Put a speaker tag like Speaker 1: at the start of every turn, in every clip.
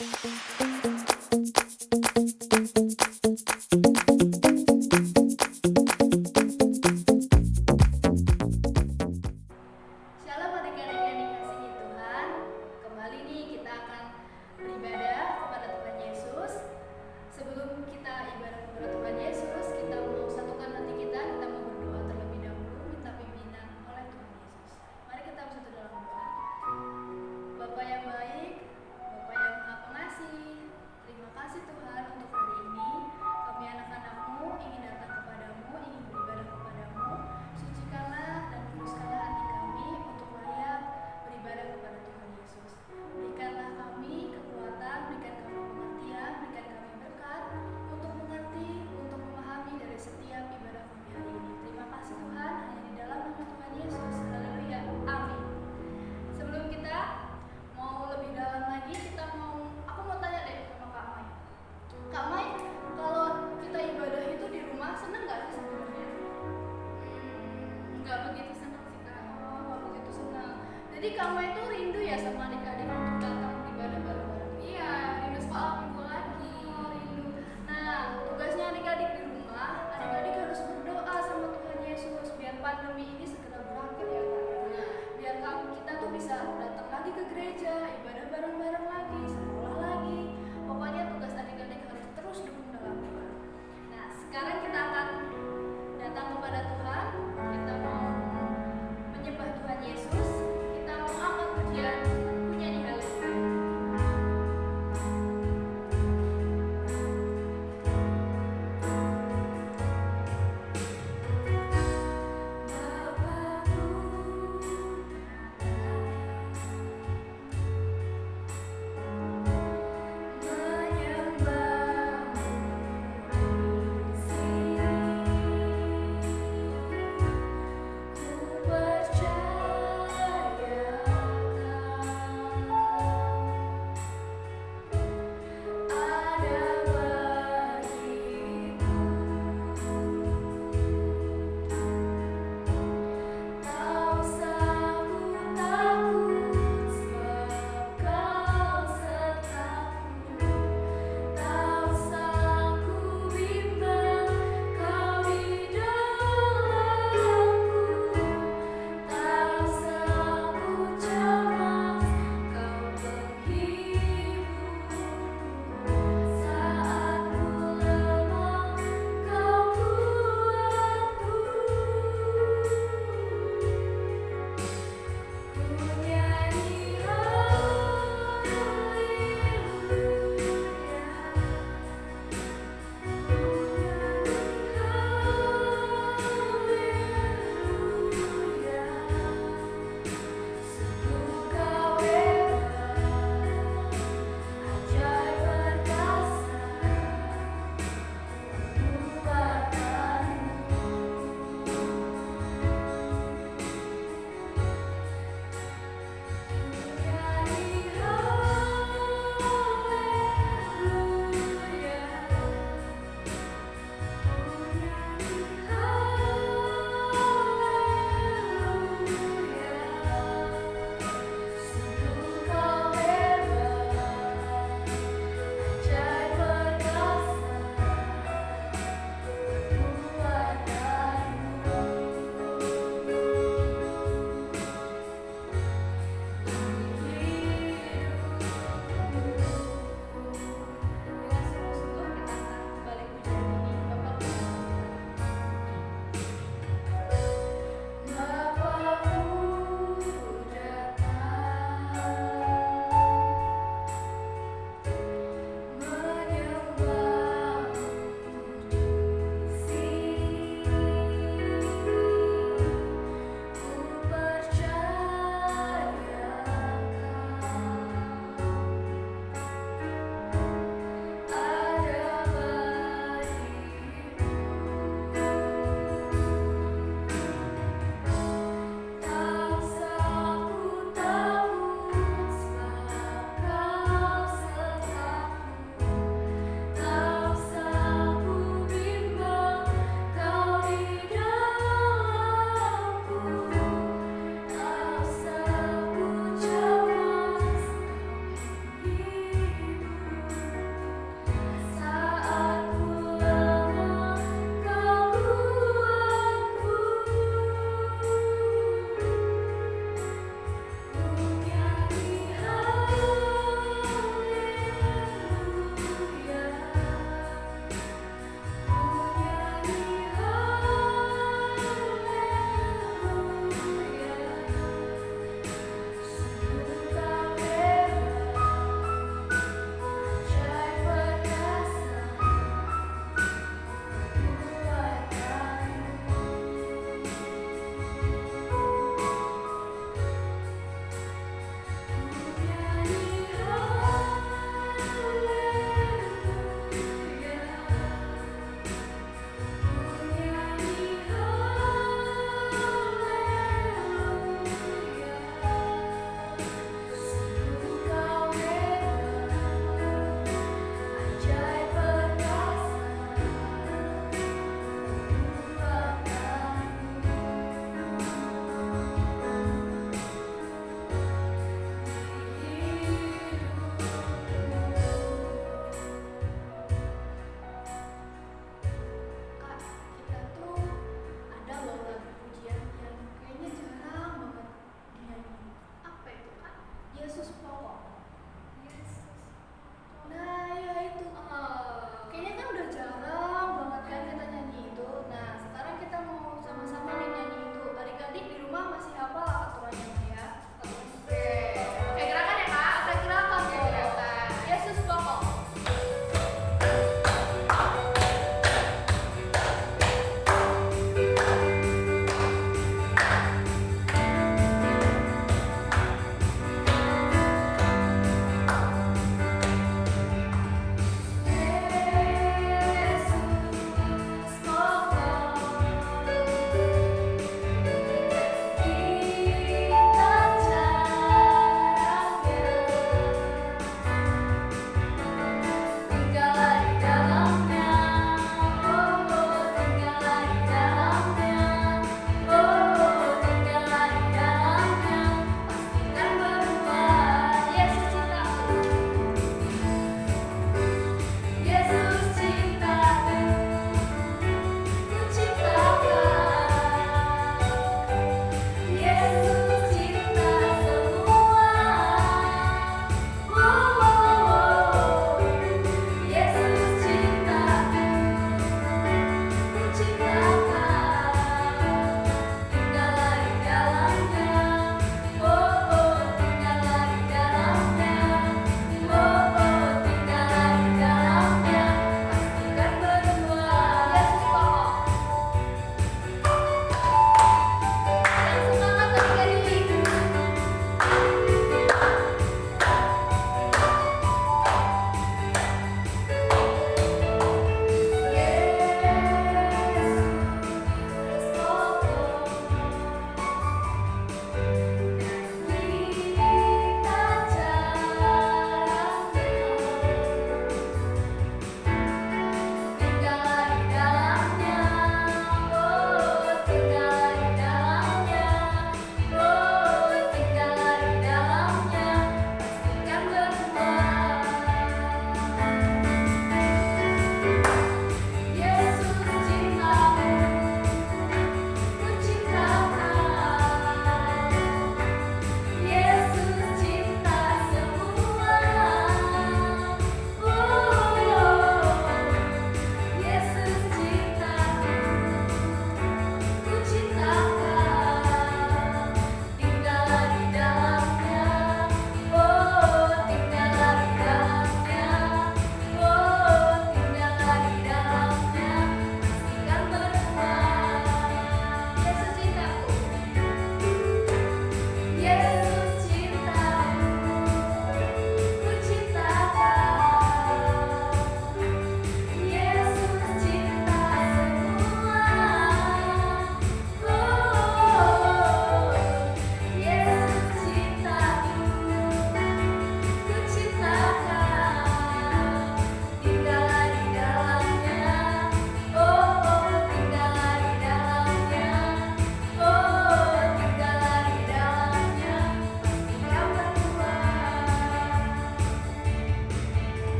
Speaker 1: Shalom adik-adik yang dikasihi Tuhan. Kembali nih kita akan beribadah kepada Tuhan Yesus. Sebelum kita ibadah kepada Tuhan Yesus, kita mau satukan hati kita mau berdoa terlebih dahulu, minta pimpinan oleh Tuhan Yesus. Mari kita bersatu dalam doa. Bapa yang baik, Bapa yang maha pengasih, terima kasih Tuhan untuk hari ini. Kami anak-anak-Mu ingin datang kepadamu, ingin beribadah kepadamu. Sucikanlah dan kuduskanlah hati kami untuk layak beribadah kepada Tuhan Yesus. Berikanlah kami kekuatan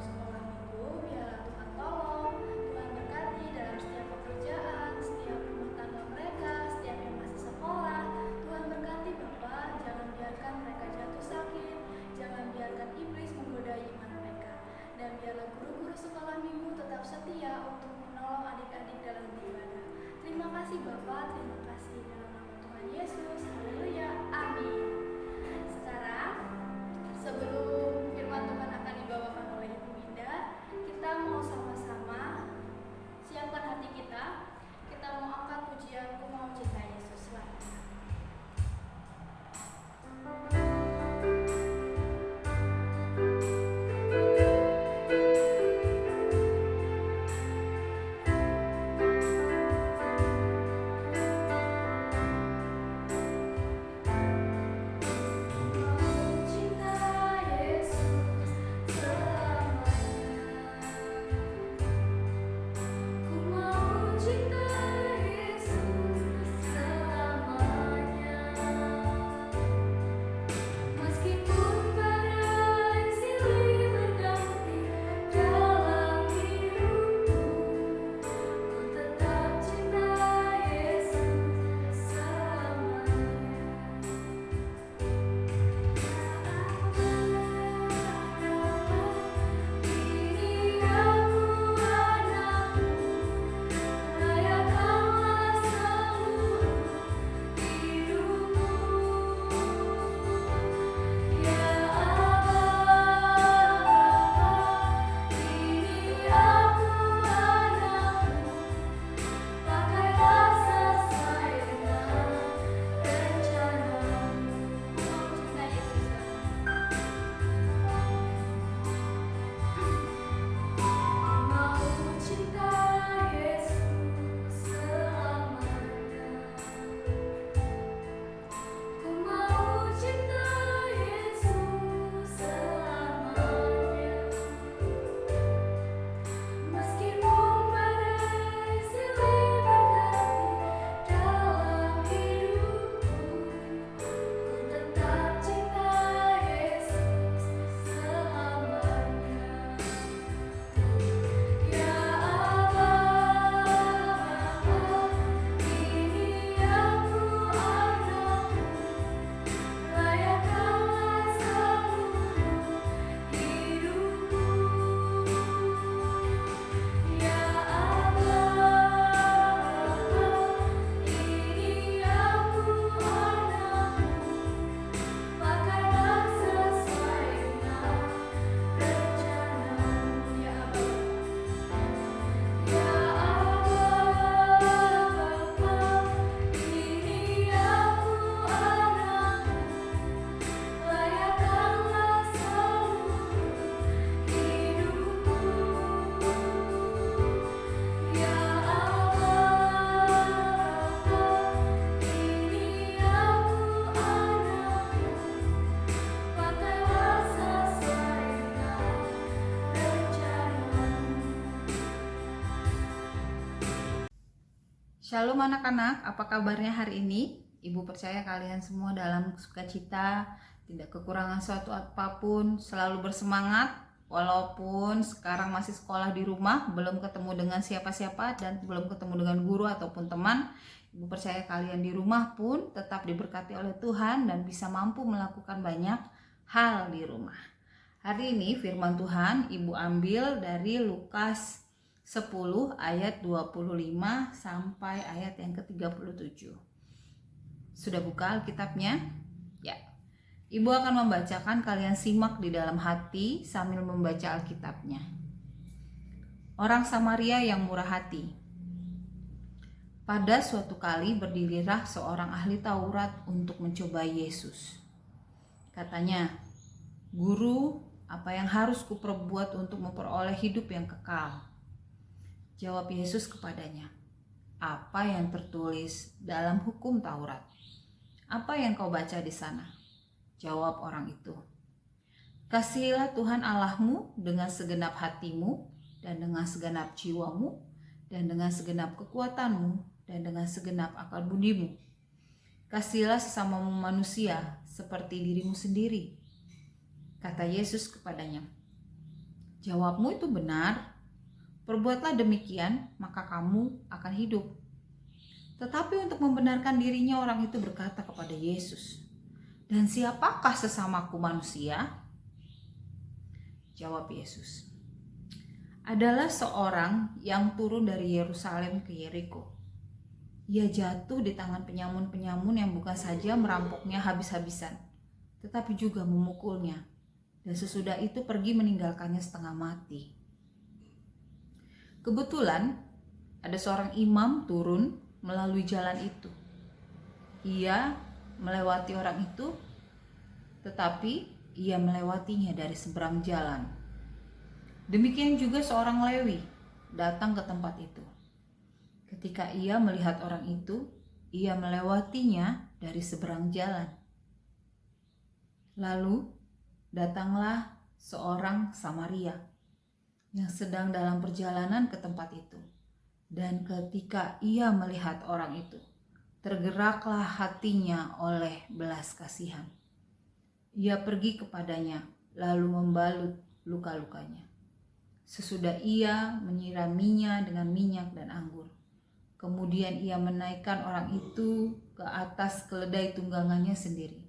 Speaker 1: sekolah minggu, biarlah Tuhan tolong, Tuhan berkati dalam setiap pekerjaan, setiap rumah tangga mereka, setiap yang masih sekolah. Tuhan berkati Bapak, jangan biarkan mereka jatuh sakit, jangan biarkan iblis menggodai iman mereka. Dan biarlah guru-guru sekolah minggu tetap setia untuk menolong adik-adik dalam beribadah. Terima kasih Bapak, terima kasih dalam nama Tuhan Yesus. Haleluya, amin. Sekarang, sebelum firman Tuhan akan dibawakan oleh Ibu Winda, kita mau sama-sama siapkan hati kita. Kita mau angkat pujian Ku Mau Cinta Yesus lagi.
Speaker 2: Shalom anak-anak, apa kabarnya hari ini? Ibu percaya kalian semua dalam sukacita, tidak kekurangan suatu apapun, selalu bersemangat, walaupun sekarang masih sekolah di rumah, belum ketemu dengan siapa-siapa dan belum ketemu dengan guru ataupun teman. Ibu percaya kalian di rumah pun tetap diberkati oleh Tuhan dan bisa mampu melakukan banyak hal di rumah. Hari ini firman Tuhan Ibu ambil dari Lukas 10 ayat 25 sampai ayat yang ke-37. Sudah buka Alkitabnya? Ya. Ibu akan membacakan, kalian simak di dalam hati sambil membaca Alkitabnya. Orang Samaria yang murah hati. Pada suatu kali berdirilah seorang ahli Taurat untuk mencobai Yesus. Katanya, "Guru, apa yang harus kuperbuat untuk memperoleh hidup yang kekal?" Jawab Yesus kepadanya, "Apa yang tertulis dalam hukum Taurat? Apa yang kau baca di sana?" Jawab orang itu, "Kasihilah Tuhan Allahmu dengan segenap hatimu dan dengan segenap jiwamu dan dengan segenap kekuatanmu dan dengan segenap akal budimu. Kasihilah sesamamu manusia seperti dirimu sendiri." Kata Yesus kepadanya, Jawabmu itu benar. Perbuatlah demikian, maka kamu akan hidup. Tetapi untuk membenarkan dirinya, orang itu berkata kepada Yesus, "Dan siapakah sesamaku manusia?" Jawab Yesus, "Adalah seorang yang turun dari Yerusalem ke Yeriko. Ia jatuh di tangan penyamun-penyamun yang bukan saja merampoknya habis-habisan, tetapi juga memukulnya. Dan sesudah itu pergi meninggalkannya setengah mati. Kebetulan ada seorang imam turun melalui jalan itu. Ia melewati orang itu, tetapi ia melewatinya dari seberang jalan. Demikian juga seorang Lewi datang ke tempat itu. Ketika ia melihat orang itu, ia melewatinya dari seberang jalan. Lalu datanglah seorang Samaria yang sedang dalam perjalanan ke tempat itu. Dan ketika ia melihat orang itu, tergeraklah hatinya oleh belas kasihan. Ia pergi kepadanya, lalu membalut luka-lukanya. Sesudah ia menyiraminya dengan minyak dan anggur. Kemudian ia menaikkan orang itu ke atas keledai tunggangannya sendiri,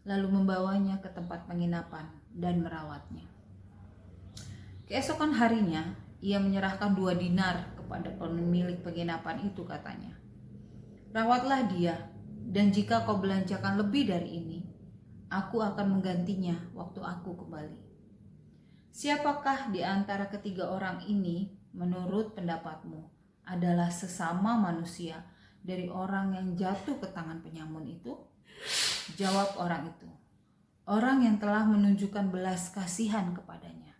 Speaker 2: lalu membawanya ke tempat penginapan dan merawatnya. Keesokan harinya, ia menyerahkan 2 dinar kepada pemilik penginapan itu, katanya, "Rawatlah dia, dan jika kau belanjakan lebih dari ini, aku akan menggantinya waktu aku kembali." Siapakah di antara ketiga orang ini menurut pendapatmu adalah sesama manusia dari orang yang jatuh ke tangan penyamun itu? Jawab orang itu, "Orang yang telah menunjukkan belas kasihan kepadanya."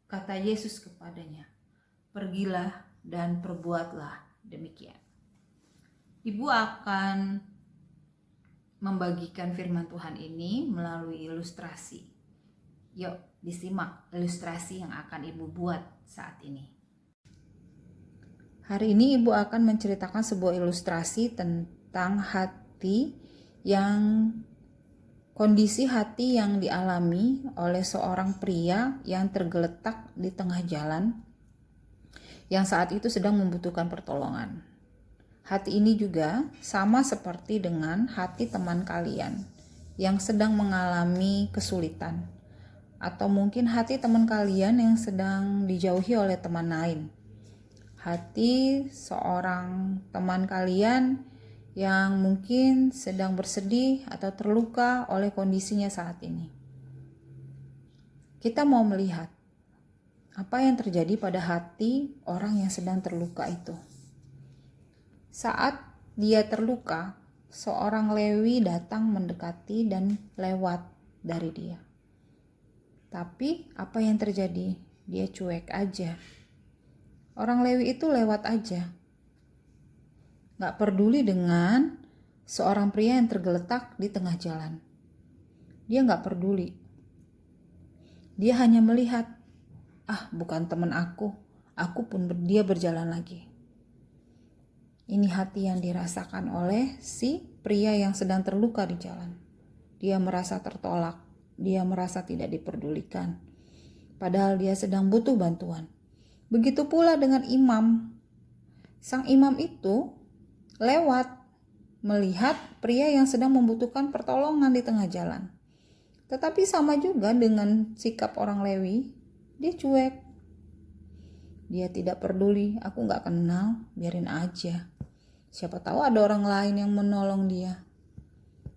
Speaker 2: Kata Yesus kepadanya, "Pergilah dan perbuatlah demikian." Ibu akan membagikan firman Tuhan ini melalui ilustrasi. Yuk disimak ilustrasi yang akan Ibu buat saat ini. Hari ini Ibu akan menceritakan sebuah ilustrasi tentang kondisi hati yang dialami oleh seorang pria yang tergeletak di tengah jalan, yang saat itu sedang membutuhkan pertolongan. Hati ini juga sama seperti dengan hati teman kalian yang sedang mengalami kesulitan, atau mungkin hati teman kalian yang sedang dijauhi oleh teman lain. Hati seorang teman kalian yang mungkin sedang bersedih atau terluka oleh kondisinya saat ini. Kita mau melihat apa yang terjadi pada hati orang yang sedang terluka itu. Saat dia terluka, seorang Lewi datang mendekati dan lewat dari dia. Tapi apa yang terjadi? Dia cuek aja. Orang Lewi itu lewat aja. Gak peduli dengan seorang pria yang tergeletak di tengah jalan. Dia gak peduli. Dia hanya melihat, bukan teman aku pun dia berjalan lagi. Ini hati yang dirasakan oleh si pria yang sedang terluka di jalan. Dia merasa tertolak, dia merasa tidak diperdulikan, padahal dia sedang butuh bantuan. Begitu pula dengan imam. Sang imam itu lewat melihat pria yang sedang membutuhkan pertolongan di tengah jalan. Tetapi sama juga dengan sikap orang Lewi, dia cuek. Dia tidak peduli, aku gak kenal, biarin aja. Siapa tahu ada orang lain yang menolong dia.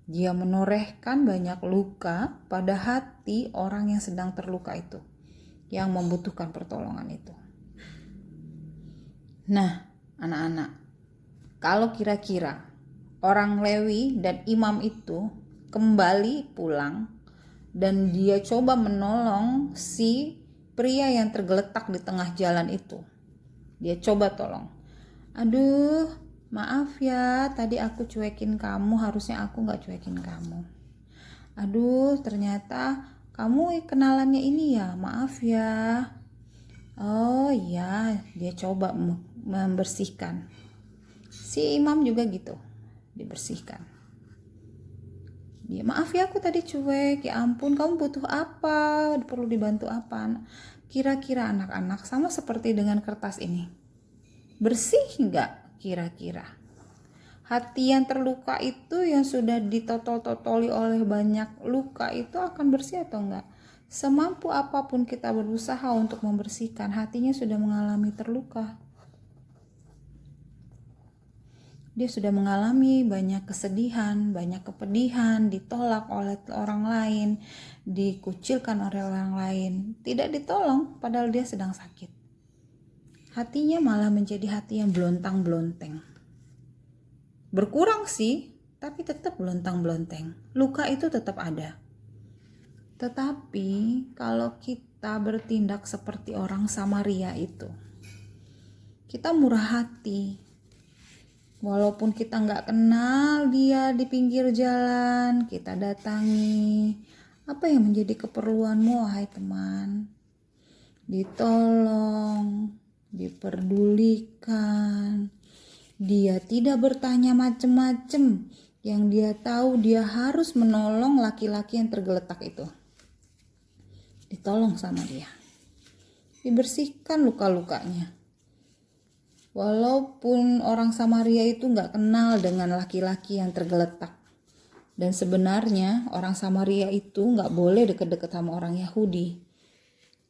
Speaker 2: Dia menorehkan banyak luka pada hati orang yang sedang terluka itu, yang membutuhkan pertolongan itu. Nah, anak-anak, kalau kira-kira orang Lewi dan imam itu kembali pulang dan dia coba menolong si pria yang tergeletak di tengah jalan itu, dia coba tolong. "Aduh, maaf ya, tadi aku cuekin kamu, harusnya aku gak cuekin kamu. Aduh, ternyata kamu kenalannya ini ya, maaf ya." Oh iya, dia coba membersihkan. Si imam juga gitu, dibersihkan. Dia, maaf ya aku tadi cuek, ya ampun kamu butuh apa, perlu dibantu apa. Kira-kira anak-anak sama seperti dengan kertas ini, bersih nggak kira-kira? Hati yang terluka itu, yang sudah ditotol-totoli oleh banyak luka itu, akan bersih atau enggak? Semampu apapun kita berusaha untuk membersihkan, hatinya sudah mengalami terluka. Dia sudah mengalami banyak kesedihan, banyak kepedihan, ditolak oleh orang lain, dikucilkan oleh orang lain, tidak ditolong padahal dia sedang sakit. Hatinya malah menjadi hati yang belontang-belonteng. Berkurang sih, tapi tetap belontang-belonteng. Luka itu tetap ada. Tetapi kalau kita bertindak seperti orang Samaria itu, kita murah hati. Walaupun kita nggak kenal dia di pinggir jalan, kita datangi. Apa yang menjadi keperluanmu, wahai teman? Ditolong, diperdulikan. Dia tidak bertanya macem-macem. Yang dia tahu dia harus menolong laki-laki yang tergeletak itu. Ditolong sama dia. Dibersihkan luka-lukanya. Walaupun orang Samaria itu gak kenal dengan laki-laki yang tergeletak. Dan sebenarnya orang Samaria itu gak boleh deket-deket sama orang Yahudi.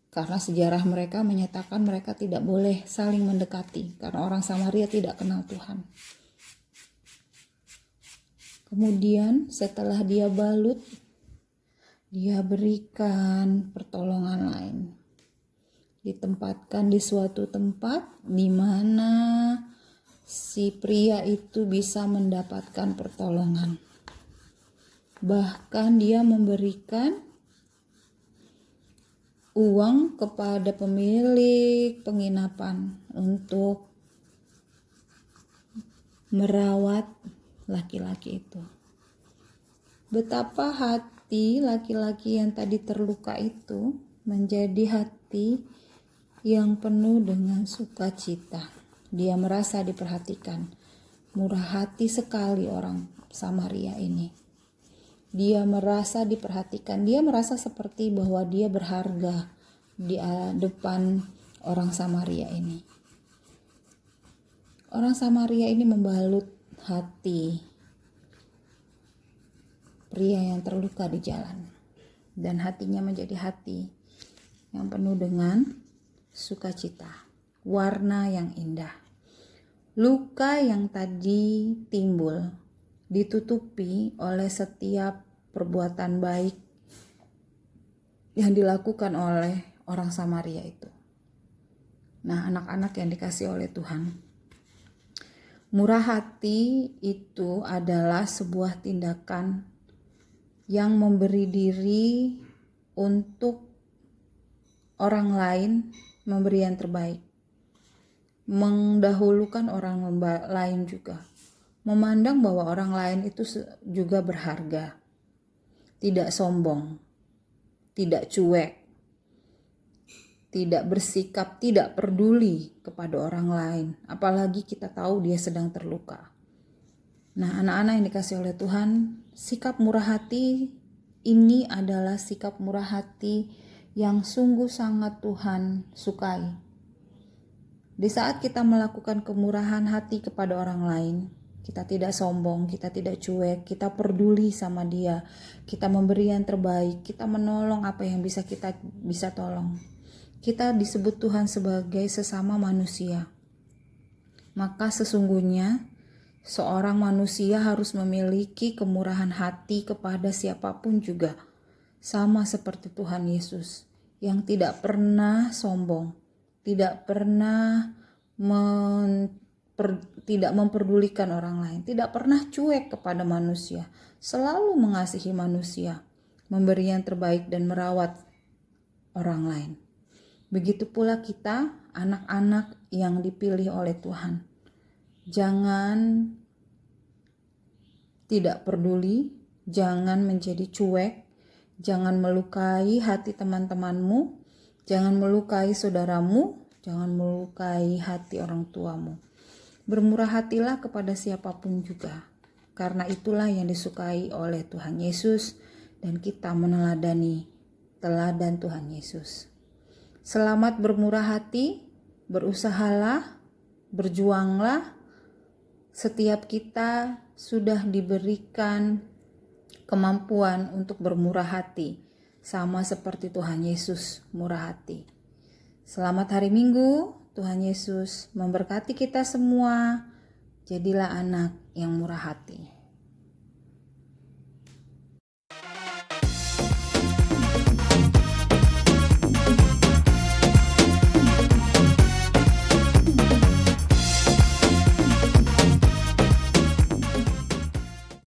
Speaker 2: Karena sejarah mereka menyatakan mereka tidak boleh saling mendekati. Karena orang Samaria tidak kenal Tuhan. Kemudian setelah dia balut, dia berikan pertolongan lain. Ditempatkan di suatu tempat di mana si pria itu bisa mendapatkan pertolongan. Bahkan dia memberikan uang kepada pemilik penginapan untuk merawat laki-laki itu. Betapa hati laki-laki yang tadi terluka itu menjadi hati yang penuh dengan sukacita. Dia merasa diperhatikan. Murah hati sekali orang Samaria ini. Dia merasa diperhatikan. Dia merasa seperti bahwa dia berharga di depan orang Samaria ini. Orang Samaria ini membalut hati pria yang terluka di jalan. Dan hatinya menjadi hati yang penuh dengan sukacita, warna yang indah. Luka yang tadi timbul ditutupi oleh setiap perbuatan baik yang dilakukan oleh orang Samaria itu. Nah, anak-anak yang dikasih oleh Tuhan, murah hati itu adalah sebuah tindakan yang memberi diri untuk orang lain, memberi yang terbaik, mendahulukan orang lain juga, memandang bahwa orang lain itu juga berharga, tidak sombong, tidak cuek, tidak bersikap tidak peduli kepada orang lain, apalagi kita tahu dia sedang terluka. Nah, anak-anak yang dikasih oleh Tuhan, sikap murah hati ini adalah sikap murah hati yang sungguh sangat Tuhan sukai. Di saat kita melakukan kemurahan hati kepada orang lain, kita tidak sombong, kita tidak cuek, kita peduli sama dia, kita memberi yang terbaik, kita menolong apa yang kita bisa tolong. Kita disebut Tuhan sebagai sesama manusia. Maka sesungguhnya seorang manusia harus memiliki kemurahan hati kepada siapapun juga, sama seperti Tuhan Yesus yang tidak pernah sombong, tidak pernah tidak memperdulikan orang lain, tidak pernah cuek kepada manusia, selalu mengasihi manusia, memberi yang terbaik dan merawat orang lain. Begitu pula kita, anak-anak yang dipilih oleh Tuhan. Jangan tidak peduli, jangan menjadi cuek, jangan melukai hati teman-temanmu, jangan melukai saudaramu, jangan melukai hati orang tuamu. Bermurah hatilah kepada siapapun juga, karena itulah yang disukai oleh Tuhan Yesus dan kita meneladani teladan Tuhan Yesus. Selamat bermurah hati, berusahalah, berjuanglah. Setiap kita sudah diberikan kemampuan untuk bermurah hati, sama seperti Tuhan Yesus murah hati. Selamat hari Minggu, Tuhan Yesus memberkati kita semua. Jadilah anak yang murah hati.